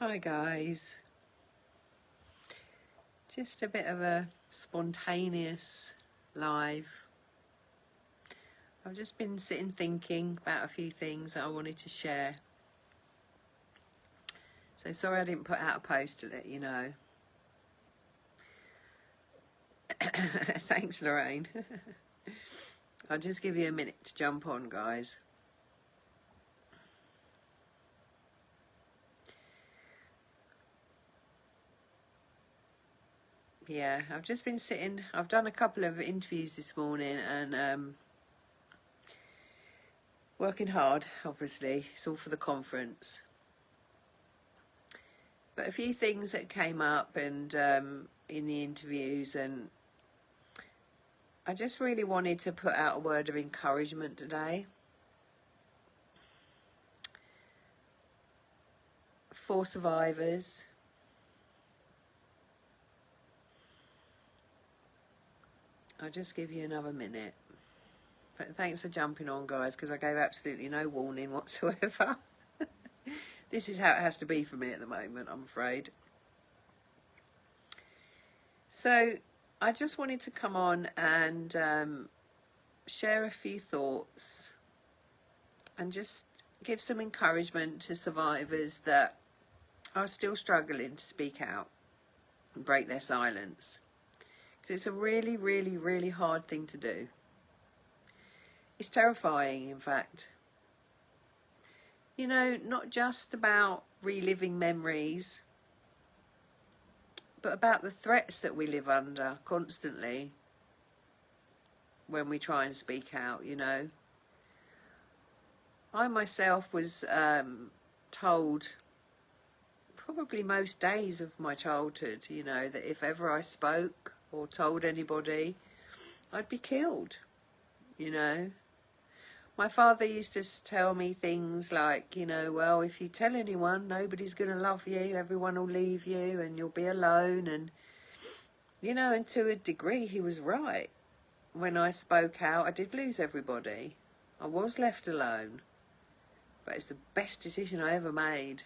Hi guys, just a bit of a spontaneous live. I've just been sitting thinking about a few things that I wanted to share. So sorry I didn't put out a post to let you know. Thanks Lorraine. I'll just give you a minute to jump on, guys. Yeah, I've just been sitting. I've done a couple of interviews this morning and working hard, obviously. It's all for the conference. But a few things that came up and in the interviews, and I just really wanted to put out a word of encouragement today for survivors. I'll just give you another minute. But thanks for jumping on, guys, because I gave absolutely no warning whatsoever. This is how it has to be for me at the moment, I'm afraid. So I just wanted to come on and share a few thoughts and just give some encouragement to survivors that are still struggling to speak out and break their silence. Because it's a really, really, really hard thing to do. It's terrifying, in fact. You know, not just about reliving memories, but about the threats that we live under constantly when we try and speak out, you know. I myself was told probably most days of my childhood, you know, that if ever I spoke or told anybody, I'd be killed, you know. My father used to tell me things like, you know, well, if you tell anyone, nobody's going to love you, everyone will leave you and you'll be alone. And, you know, and to a degree he was right. When I spoke out, I did lose everybody. I was left alone. But it's the best decision I ever made.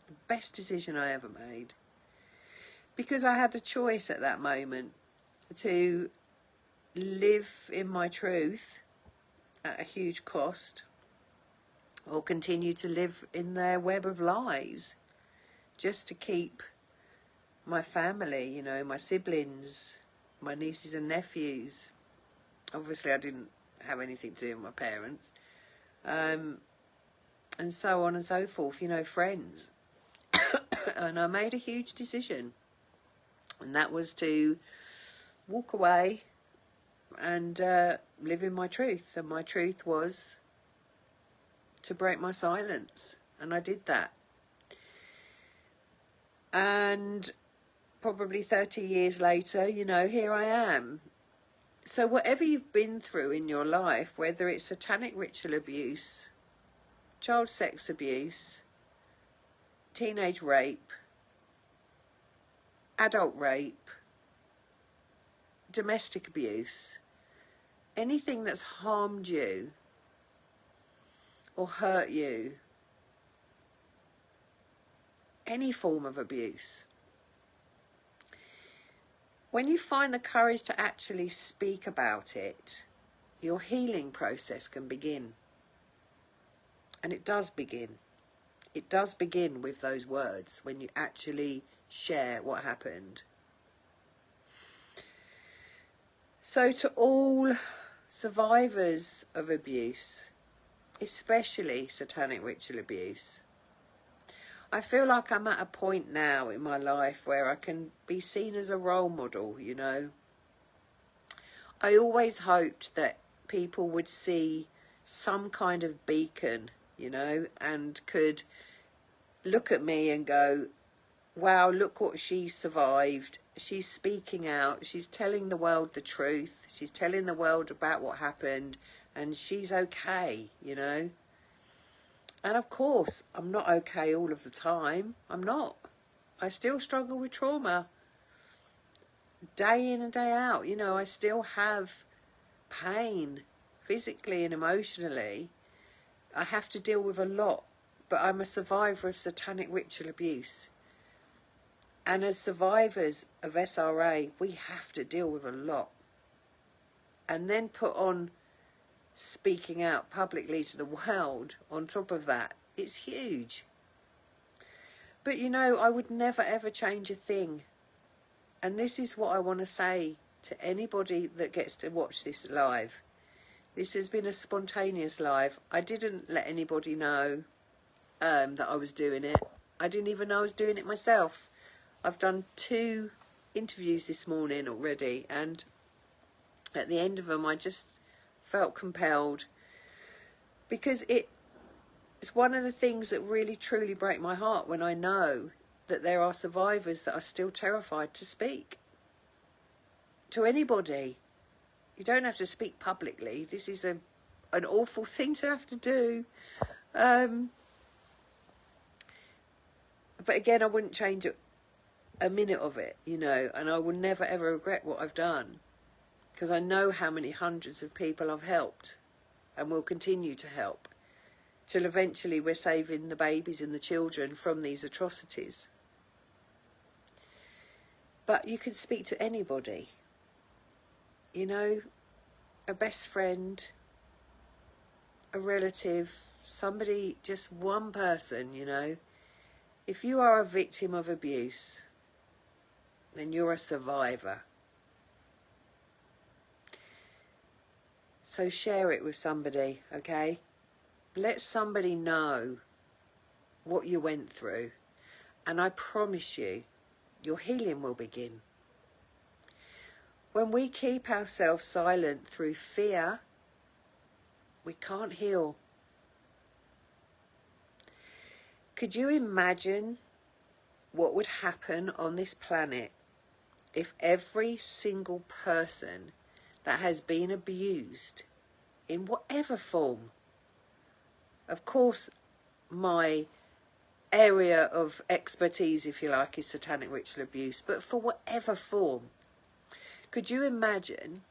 The best decision I ever made. Because I had the choice at that moment to live in my truth at a huge cost, or continue to live in their web of lies just to keep my family, you know, my siblings, my nieces and nephews. Obviously I didn't have anything to do with my parents, and so on and so forth, you know, friends. And I made a huge decision, and that was to walk away and live in my truth. And my truth was to break my silence, and I did that. And probably 30 years later, you know, here I am. So whatever you've been through in your life, whether it's satanic ritual abuse, child sex abuse, teenage rape, adult rape, domestic abuse, anything that's harmed you or hurt you, any form of abuse, when you find the courage to actually speak about it, your healing process can begin. And it does begin. It does begin with those words when you actually share what happened. So to all survivors of abuse, especially satanic ritual abuse, I feel like I'm at a point now in my life where I can be seen as a role model, you know. I always hoped that people would see some kind of beacon, you know, and could look at me and go, wow, look what she survived. She's speaking out. She's telling the world the truth. She's telling the world about what happened, and she's okay, you know. And of course, I'm not okay all of the time. I'm not. I still struggle with trauma. Day in and day out, you know, I still have pain, physically and emotionally. I have to deal with a lot. but I'm a survivor of satanic ritual abuse. And as survivors of SRA, we have to deal with a lot. And then put on speaking out publicly to the world on top of that. It's huge. But you know, I would never ever change a thing. And this is what I want to say to anybody that gets to watch this live. This has been a spontaneous live. I didn't let anybody know that I was doing it. I didn't even know I was doing it myself. I've done 2 interviews this morning already, and at the end of them I just felt compelled, because it's one of the things that really truly break my heart when I know that there are survivors that are still terrified to speak to anybody. You don't have to speak publicly. This is an awful thing to have to do. But again, I wouldn't change a minute of it, you know, and I will never ever regret what I've done, because I know how many hundreds of people I've helped and will continue to help, till eventually we're saving the babies and the children from these atrocities. But you can speak to anybody, you know, a best friend, a relative, somebody, just one person, you know. If you are a victim of abuse, then you're a survivor. So share it with somebody, okay? Let somebody know what you went through, and I promise you, your healing will begin. When we keep ourselves silent through fear, we can't heal. Could you imagine what would happen on this planet if every single person that has been abused in whatever form, of course my area of expertise, if you like, is satanic ritual abuse, but for whatever form, could you imagine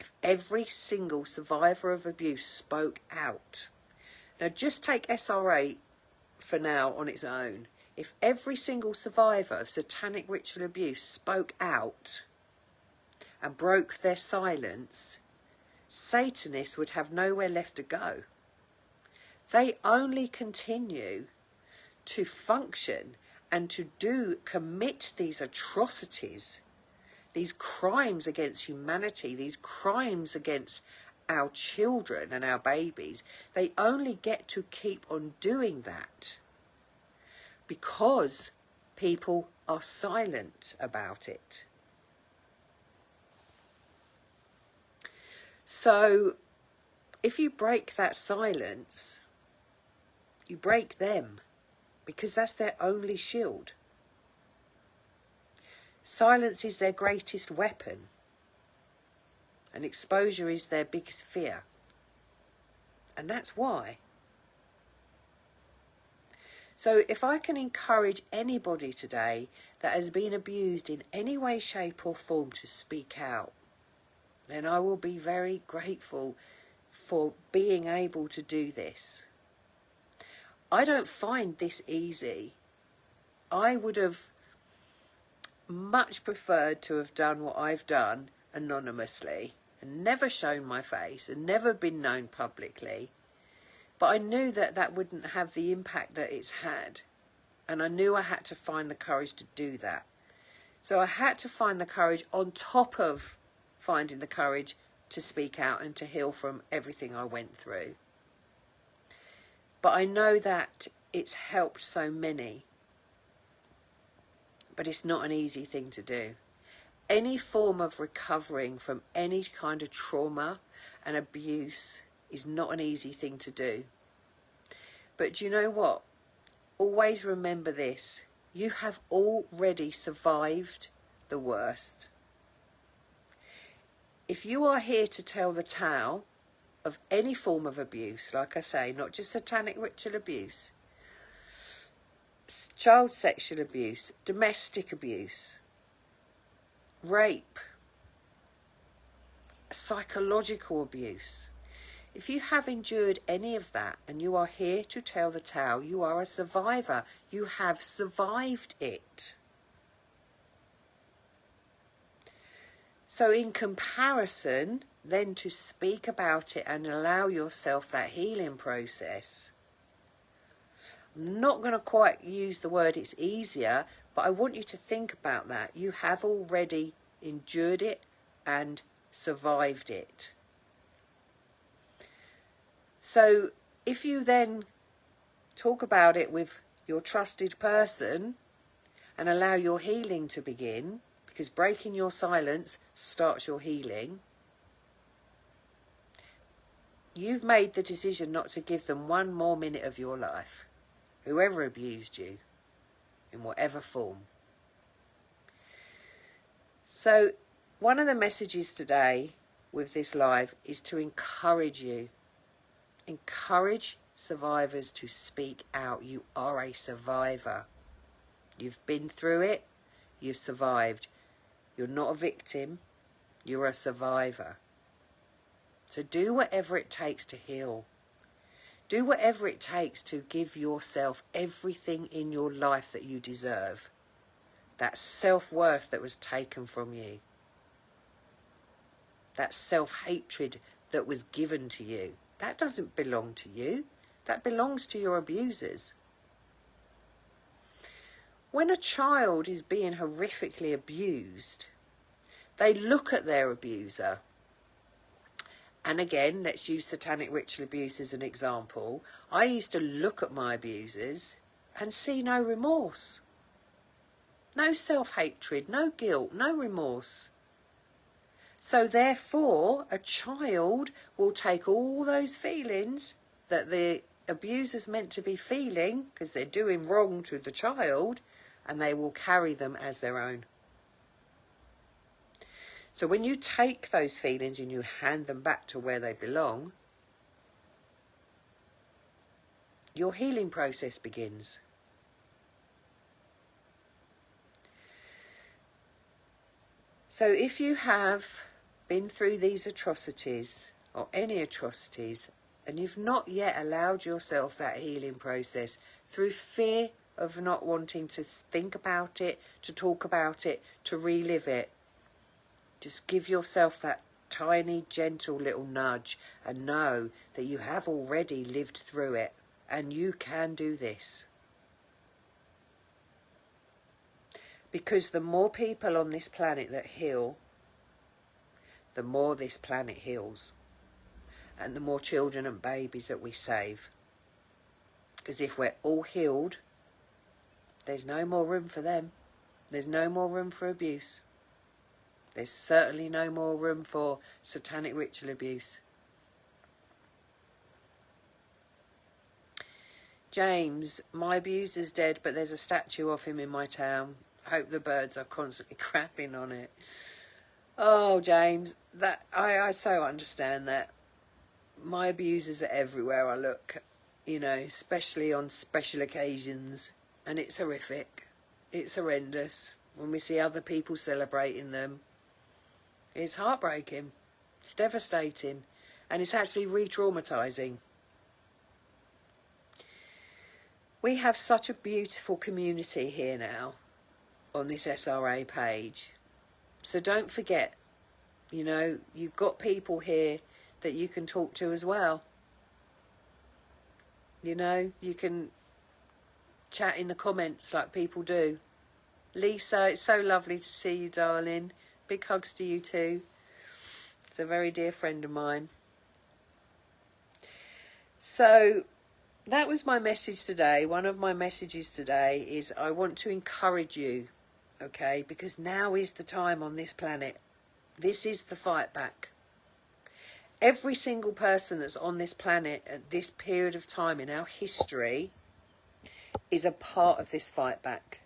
if every single survivor of abuse spoke out? Now just take SRA for now on its own. If every single survivor of satanic ritual abuse spoke out and broke their silence, Satanists would have nowhere left to go. They only continue to function and to commit these atrocities, these crimes against humanity, these crimes against our children and our babies. They only get to keep on doing that because people are silent about it. So if you break that silence, you break them, because that's their only shield. Silence is their greatest weapon, and exposure is their biggest fear. And that's why. So if I can encourage anybody today that has been abused in any way, shape or form to speak out, then I will be very grateful for being able to do this. I don't find this easy. I would have much preferred to have done what I've done anonymously and never shown my face and never been known publicly. But I knew that that wouldn't have the impact that it's had. And I knew I had to find the courage to do that. So I had to find the courage on top of finding the courage to speak out and to heal from everything I went through. But I know that it's helped so many. But it's not an easy thing to do. Any form of recovering from any kind of trauma and abuse is not an easy thing to do. But do you know what? Always remember this. You have already survived the worst. If you are here to tell the tale of any form of abuse, like I say, not just satanic ritual abuse, child sexual abuse, domestic abuse, rape, psychological abuse. If you have endured any of that and you are here to tell the tale, you are a survivor. You have survived it. So in comparison, then to speak about it and allow yourself that healing process. I'm not going to quite use the word it's easier, but I want you to think about that. You have already endured it and survived it. So if you then talk about it with your trusted person and allow your healing to begin, because breaking your silence starts your healing, you've made the decision not to give them one more minute of your life, whoever abused you, in whatever form. So one of the messages today with this live is to encourage you. Encourage survivors to speak out. You are a survivor. You've been through it. You've survived. You're not a victim. You're a survivor. So do whatever it takes to heal. Do whatever it takes to give yourself everything in your life that you deserve. That self-worth that was taken from you. That self-hatred that was given to you. That doesn't belong to you. That belongs to your abusers. When a child is being horrifically abused, they look at their abuser. And again, let's use satanic ritual abuse as an example. I used to look at my abusers and see no remorse. No self-hatred, no guilt, no remorse. So therefore, a child will take all those feelings that the abuser's meant to be feeling, because they're doing wrong to the child, and they will carry them as their own. So when you take those feelings and you hand them back to where they belong, your healing process begins. So if you have been through these atrocities, or any atrocities, and you've not yet allowed yourself that healing process through fear of not wanting to think about it, to talk about it, to relive it, just give yourself that tiny, gentle little nudge and know that you have already lived through it and you can do this. Because the more people on this planet that heal, the more this planet heals. And the more children and babies that we save. Because if we're all healed, there's no more room for them. There's no more room for abuse. There's certainly no more room for satanic ritual abuse. James, my abuser's dead, but there's a statue of him in my town. Hope the birds are constantly crapping on it. Oh, James, that I so understand that. My abusers are everywhere I look, you know, especially on special occasions. And it's horrific. It's horrendous. When we see other people celebrating them, it's heartbreaking. It's devastating. And it's actually re-traumatising. We have such a beautiful community here now on this SRA page. So don't forget, you know, you've got people here that you can talk to as well. You know, you can chat in the comments like people do. Lisa, it's so lovely to see you, darling. Big hugs to you too. It's a very dear friend of mine. So that was my message today. One of my messages today is I want to encourage you, okay? Because now is the time on this planet. This is the fight back. Every single person that's on this planet at this period of time in our history is a part of this fight back.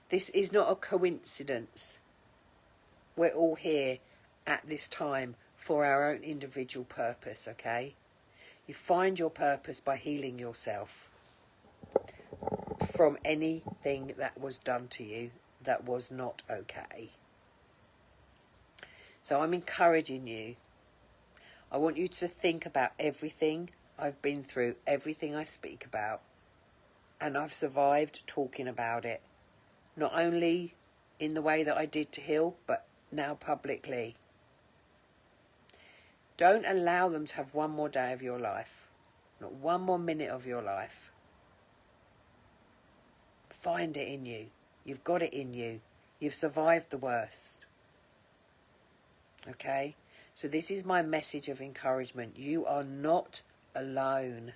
This is not a coincidence. We're all here at this time for our own individual purpose, okay? You find your purpose by healing yourself from anything that was done to you that was not okay. So I'm encouraging you. I want you to think about everything I've been through, everything I speak about. And I've survived talking about it. Not only in the way that I did to heal, but now publicly. Don't allow them to have one more day of your life. Not one more minute of your life. Find it in you. You've got it in you. You've survived the worst. Okay? So this is my message of encouragement. You are not alone.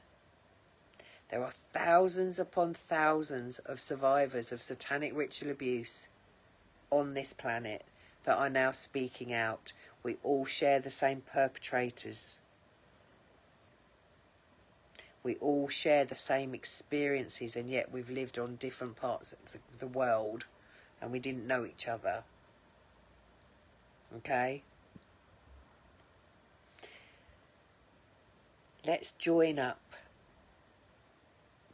There are thousands upon thousands of survivors of satanic ritual abuse on this planet that are now speaking out. We all share the same perpetrators. We all share the same experiences, and yet we've lived on different parts of the world and we didn't know each other. Okay? Let's join up.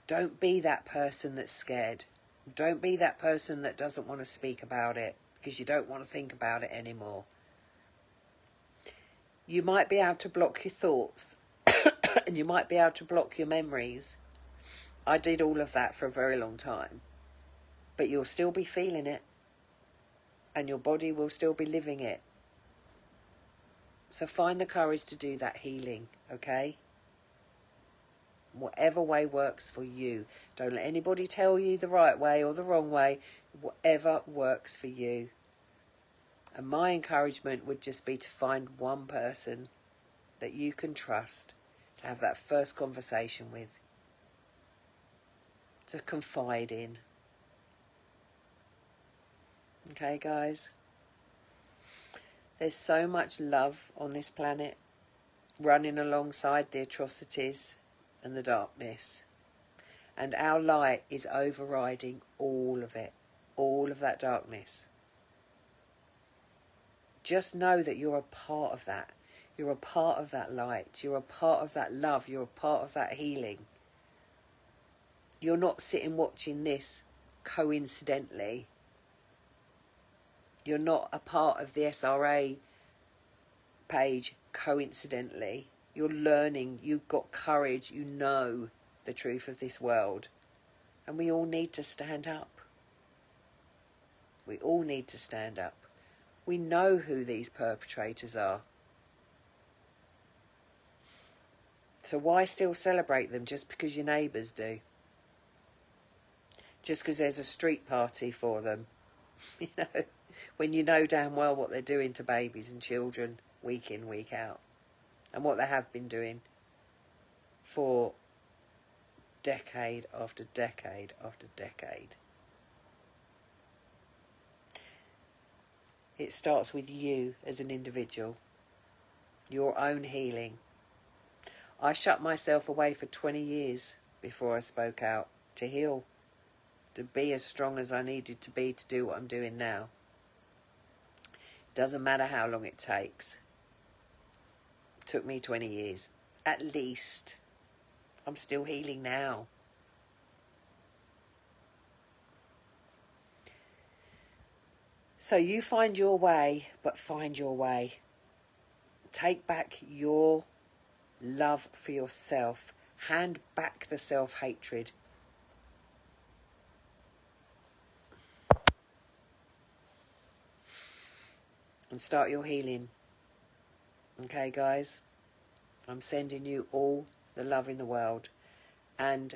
Don't be that person that's scared. Don't be that person that doesn't want to speak about it because you don't want to think about it anymore. You might be able to block your thoughts and you might be able to block your memories. I did all of that for a very long time. But you'll still be feeling it and your body will still be living it. So find the courage to do that healing, okay? Whatever way works for you. Don't let anybody tell you the right way or the wrong way. Whatever works for you. And my encouragement would just be to find one person that you can trust to have that first conversation with. To confide in. Okay, guys? There's so much love on this planet running alongside the atrocities and the darkness, and our light is overriding all of it, all of that darkness. Just know that you're a part of that. You're a part of that light. You're a part of that love. You're a part of that healing. You're not sitting watching this coincidentally. You're not a part of the SRA page coincidentally. You're learning, you've got courage, you know the truth of this world. And we all need to stand up. We all need to stand up. We know who these perpetrators are. So why still celebrate them just because your neighbours do? Just because there's a street party for them? You know, when you know damn well what they're doing to babies and children week in, week out. And what they have been doing for decade after decade after decade. It starts with you as an individual. Your own healing. I shut myself away for 20 years before I spoke out to heal. To be as strong as I needed to be to do what I'm doing now. Doesn't matter how long it takes. Took me 20 years, at least. I'm still healing now. So you find your way, but find your way. Take back your love for yourself. Hand back the self-hatred. And start your healing. Okay, guys? I'm sending you all the love in the world and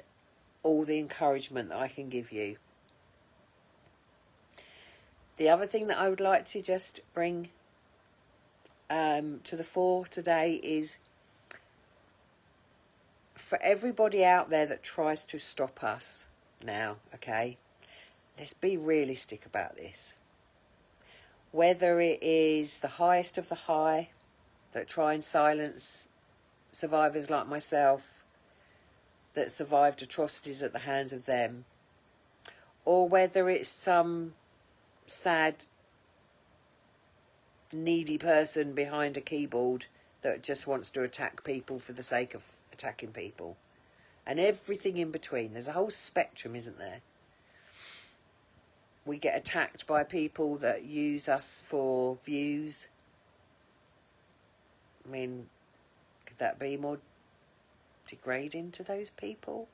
all the encouragement that I can give you. The other thing that I would like to just bring to the fore today is for everybody out there that tries to stop us now, okay? Let's be realistic about this. Whether it is the highest of the high that try and silence survivors like myself that survived atrocities at the hands of them, or whether it's some sad, needy person behind a keyboard that just wants to attack people for the sake of attacking people, and everything in between. There's a whole spectrum, isn't there? We get attacked by people that use us for views. I mean, that be more degrading to those people.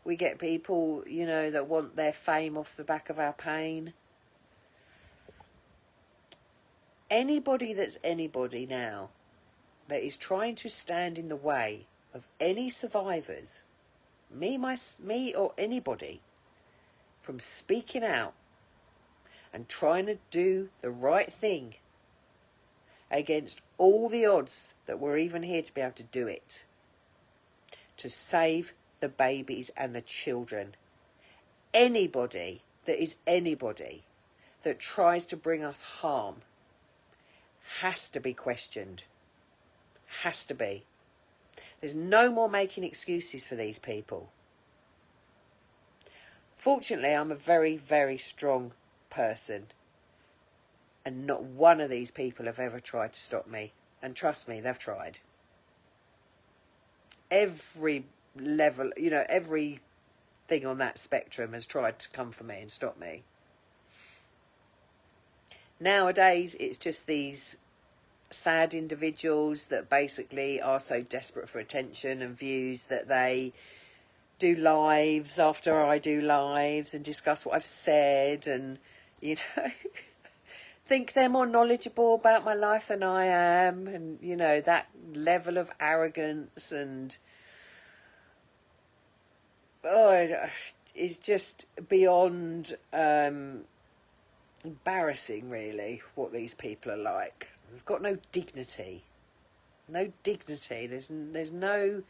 We get people, you know, that want their fame off the back of our pain. Anybody that's anybody now that is trying to stand in the way of any survivors, me or anybody, from speaking out and trying to do the right thing against all the odds that we're even here to be able to do it, to save the babies and the children. Anybody that is anybody that tries to bring us harm has to be questioned. Has to be. There's no more making excuses for these people. Fortunately, I'm a very, very strong person, and not one of these people have ever tried to stop me. And trust me, they've tried. Every level, you know, every thing on that spectrum has tried to come for me and stop me. Nowadays, it's just these sad individuals that basically are so desperate for attention and views that they do lives after I do lives and discuss what I've said, and, you know, think they're more knowledgeable about my life than I am, and, you know, that level of arrogance and is just beyond embarrassing, really, what these people are like. They've got no dignity. No dignity. There's no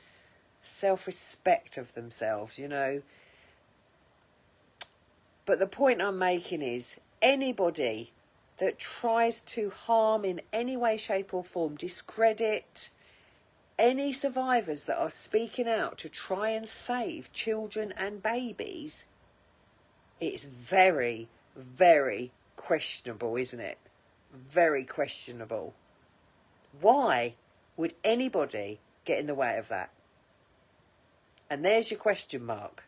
self-respect of themselves, you know. But the point I'm making is, anybody that tries to harm in any way, shape or form, discredit any survivors that are speaking out to try and save children and babies, it's very, very questionable, isn't it? Very questionable. Why would anybody get in the way of that? And there's your question mark.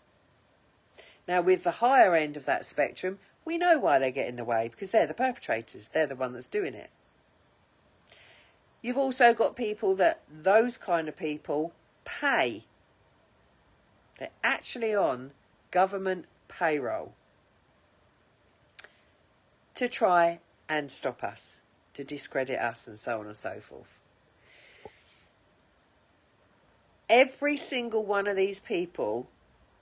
Now, with the higher end of that spectrum, we know why they get in the way, because they're the perpetrators. They're the one that's doing it. You've also got people that those kind of people pay. They're actually on government payroll to try and stop us, to discredit us, and so on and so forth. Every single one of these people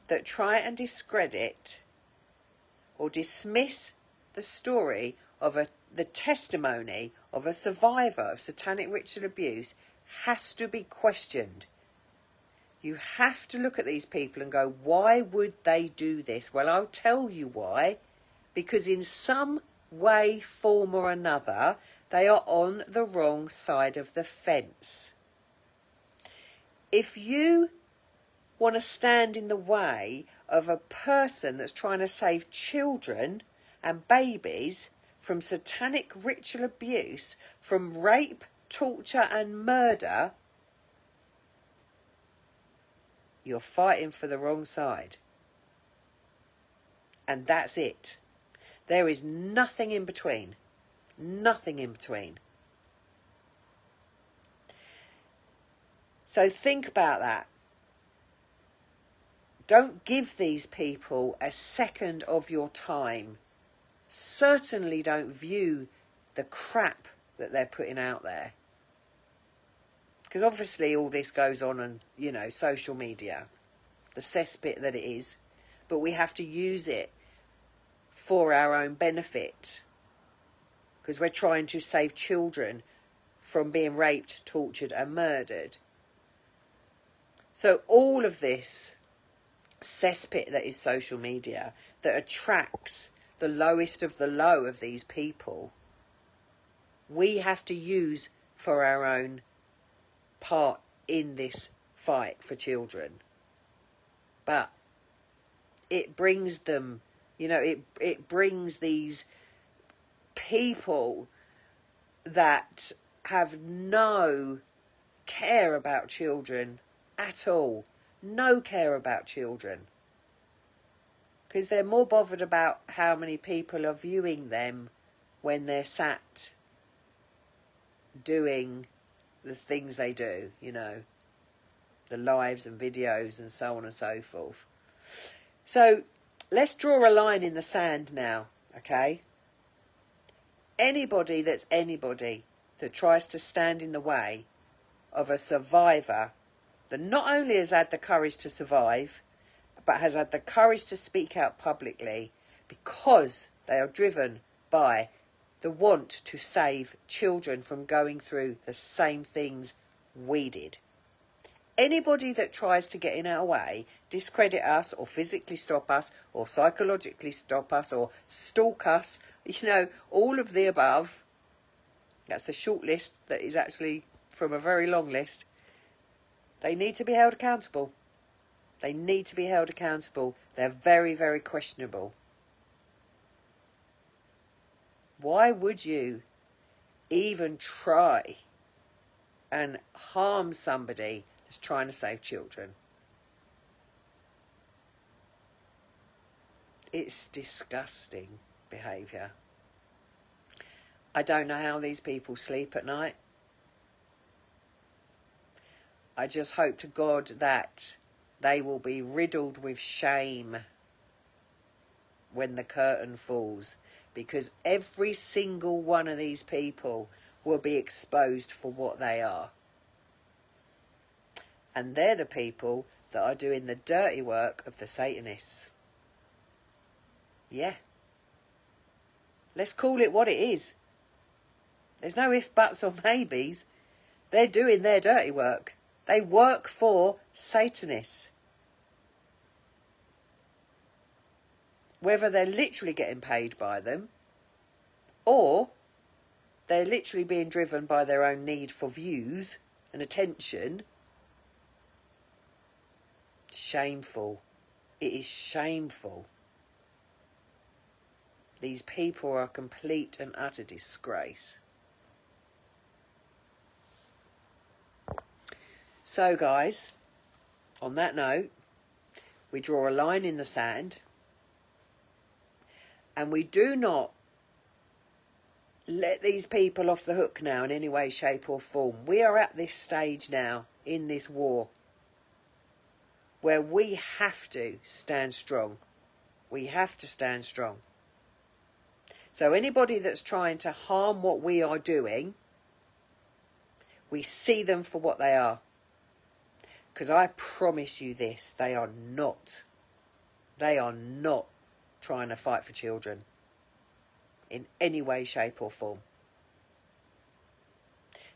that try and discredit or dismiss the story of the testimony of a survivor of satanic ritual abuse has to be questioned. You have to look at these people and go, why would they do this? Well, I'll tell you why. Because in some way, form or another, they are on the wrong side of the fence. If you want to stand in the way of a person that's trying to save children and babies from satanic ritual abuse, from rape, torture and murder, you're fighting for the wrong side. And that's it. There is nothing in between. Nothing in between. So think about that. Don't give these people a second of your time. Certainly don't view the crap that they're putting out there. Because obviously all this goes on, you know, social media, the cesspit that it is. But we have to use it for our own benefit. Because we're trying to save children from being raped, tortured and murdered. So all of this cesspit that is social media, that attracts the lowest of the low of these people, we have to use for our own part in this fight for children. But it brings them, you know, it brings these people that have no care about children at all. No care about children. Because they're more bothered about how many people are viewing them when they're sat doing the things they do, you know. the lives and videos and so on and so forth. So let's draw a line in the sand now, okay? Anybody that tries to stand in the way of a survivor that not only has had the courage to survive, but has had the courage to speak out publicly because they are driven by the want to save children from going through the same things we did. Anybody that tries to get in our way, discredit us or physically stop us or psychologically stop us or stalk us, you know, all of the above, that's a short list that is actually from a very long list, they need to be held accountable. They need to be held accountable. They're very, very questionable. Why would you even try and harm somebody that's trying to save children? It's disgusting behaviour. I don't know how these people sleep at night. I just hope to God that they will be riddled with shame when the curtain falls, because every single one of these people will be exposed for what they are. And they're the people that are doing the dirty work of the Satanists. Yeah. Let's call it what it is. There's no if, buts or maybes. They're doing their dirty work. They work for Satanists. Whether they're literally getting paid by them or they're literally being driven by their own need for views and attention. Shameful. It is shameful. These people are a complete and utter disgrace. So guys, on that note, we draw a line in the sand and we do not let these people off the hook now in any way, shape or form. We are at this stage now in this war where we have to stand strong. We have to stand strong. So anybody that's trying to harm what we are doing, we see them for what they are. Because I promise you this, they are not trying to fight for children in any way, shape or form.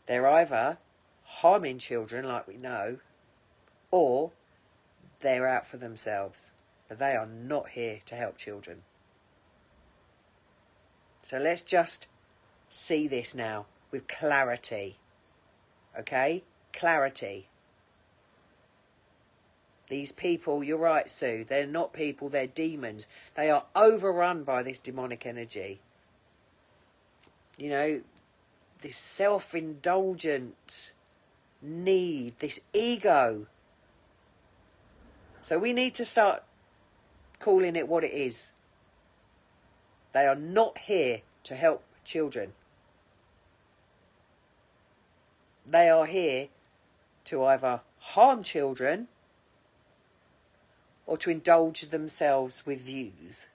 They're either harming children, like we know, or they're out for themselves. But they are not here to help children. So let's just see this now with clarity. Okay? Clarity. These people, you're right, Sue, they're not people, they're demons. They are overrun by this demonic energy. You know, this self-indulgent need, this ego. So we need to start calling it what it is. They are not here to help children. They are here to either harm children or to indulge themselves with views.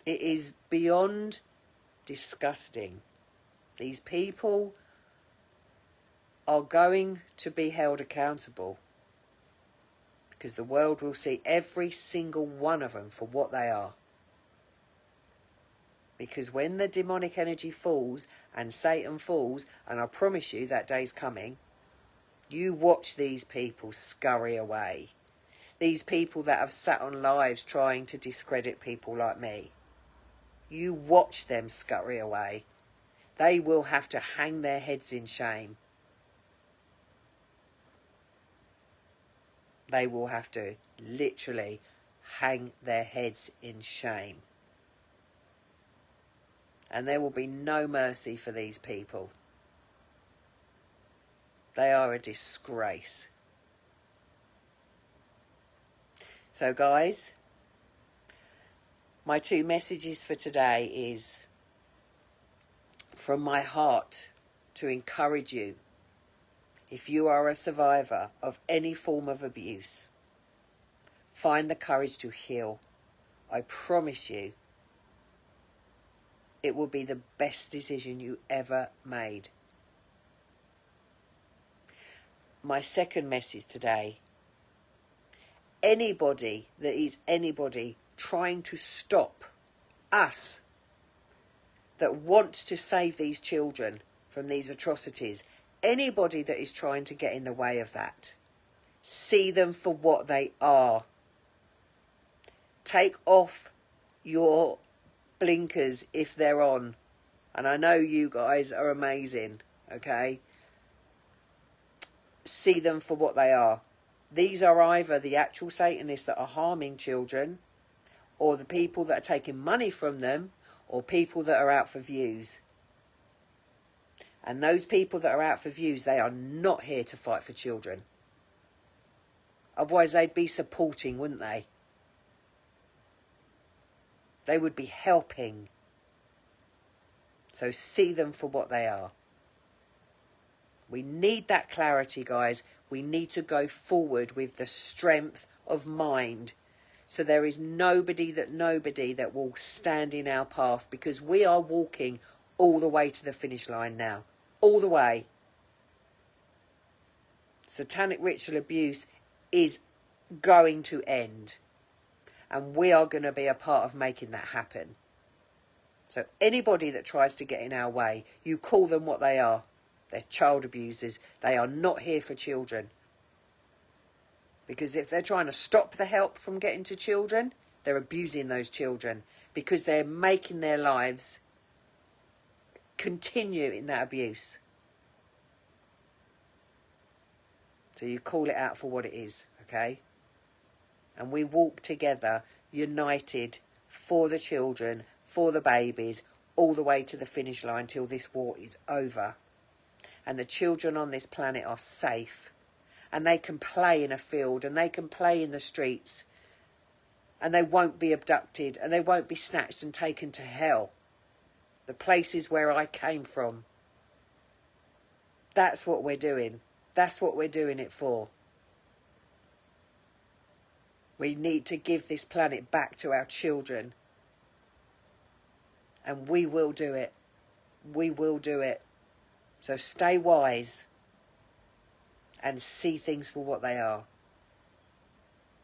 It is beyond disgusting. These people are going to be held accountable because the world will see every single one of them for what they are. Because when the demonic energy falls and Satan falls, and I promise you that day's coming, you watch these people scurry away. These people that have sat on lives trying to discredit people like me. You watch them scurry away. They will have to hang their heads in shame. They will have to literally hang their heads in shame. And there will be no mercy for these people. They are a disgrace. So guys, my two messages for today is from my heart to encourage you. if you are a survivor of any form of abuse, find the courage to heal. I promise you, it will be the best decision you ever made. My second message today: anybody that is anybody trying to stop us that wants to save these children from these atrocities, anybody that is trying to get in the way of that, see them for what they are. Take off your blinkers if they're on. And I know you guys are amazing, okay? See them for what they are. These are either the actual Satanists that are harming children, or the people that are taking money from them, or people that are out for views. And those people that are out for views, they are not here to fight for children. Otherwise they'd be supporting, wouldn't they? They would be helping. So see them for what they are. We need that clarity, guys. We need to go forward with the strength of mind. So there is nobody that will stand in our path, because we are walking all the way to the finish line now. All the way. Satanic ritual abuse is going to end. And we are going to be a part of making that happen. So anybody that tries to get in our way, you call them what they are. They're child abusers. They are not here for children. Because if they're trying to stop the help from getting to children, they're abusing those children. Because they're making their lives continue in that abuse. So you call it out for what it is, okay? And we walk together, united, for the children, for the babies, all the way to the finish line till this war is over. And the children on this planet are safe. And they can play in a field, and they can play in the streets. And they won't be abducted, and they won't be snatched and taken to hell. The places where I came from. That's what we're doing. That's what we're doing it for. We need to give this planet back to our children. And we will do it. We will do it. So stay wise. And see things for what they are.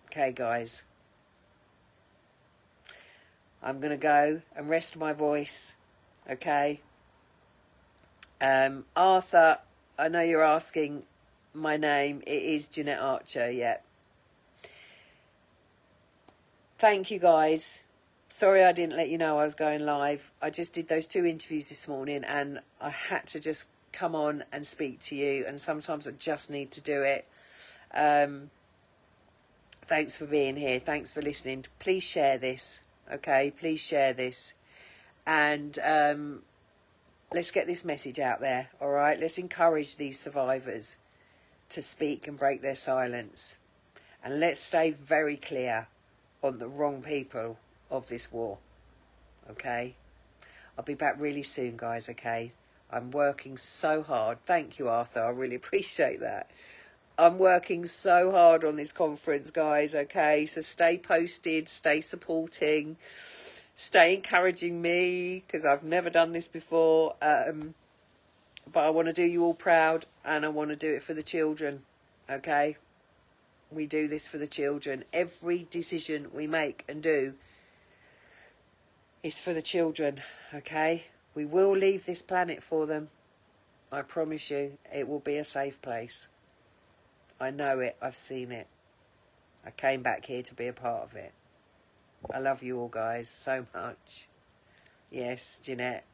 Okay, guys. I'm going to go and rest my voice. Okay. Arthur, I know you're asking my name. It is Jeanette Archer, yeah. Thank you, guys. Sorry I didn't let you know I was going live. I just did those 2 interviews this morning, and I had to just come on and speak to you, and sometimes I just need to do it. Thanks for being here. Thanks for listening. Please share this, okay? Please share this. And let's get this message out there, all right? Let's encourage these survivors to speak and break their silence. And let's stay very clear on the wrong people of this war, okay? I'll be back really soon, guys, okay? I'm working so hard. Thank you, Arthur. I really appreciate that. I'm working so hard on this conference, guys, okay? So stay posted, stay supporting, stay encouraging me, because I've never done this before. But I want to do you all proud, and I want to do it for the children, okay? We do this for the children. Every decision we make and do is for the children, okay? We will leave this planet for them. I promise you, it will be a safe place. I know it. I've seen it. I came back here to be a part of it. I love you all, guys, so much. Yes, Jeanette.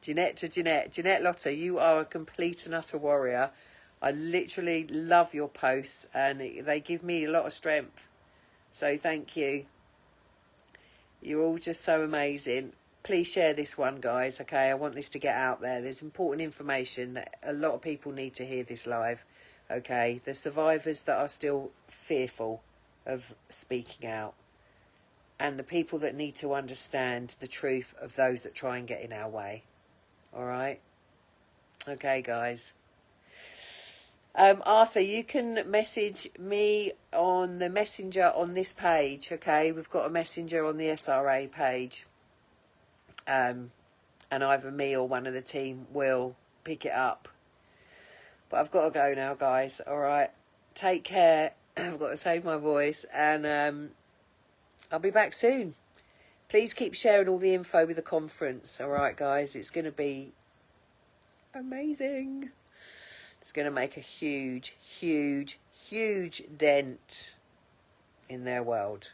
Jeanette to Jeanette. Jeanette Lotter, you are a complete and utter warrior. I literally love your posts, and they give me a lot of strength. So thank you. You're all just so amazing. Please share this one, guys, okay? I want this to get out there. There's important information that a lot of people need to hear this live, okay? The survivors that are still fearful of speaking out, and the people that need to understand the truth of those that try and get in our way, all right? Okay, guys. Arthur, you can message me on the messenger on this page, okay? We've got a messenger on the SRA page. And either me or one of the team will pick it up. But I've got to go now, guys. All right. Take care. I've got to save my voice. And I'll be back soon. Please keep sharing all the info with the conference. All right, guys. It's going to be amazing. It's going to make a huge, huge, huge dent in their world.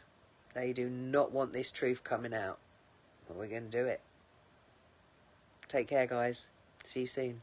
They do not want this truth coming out. But we're going to do it. Take care, guys. See you soon.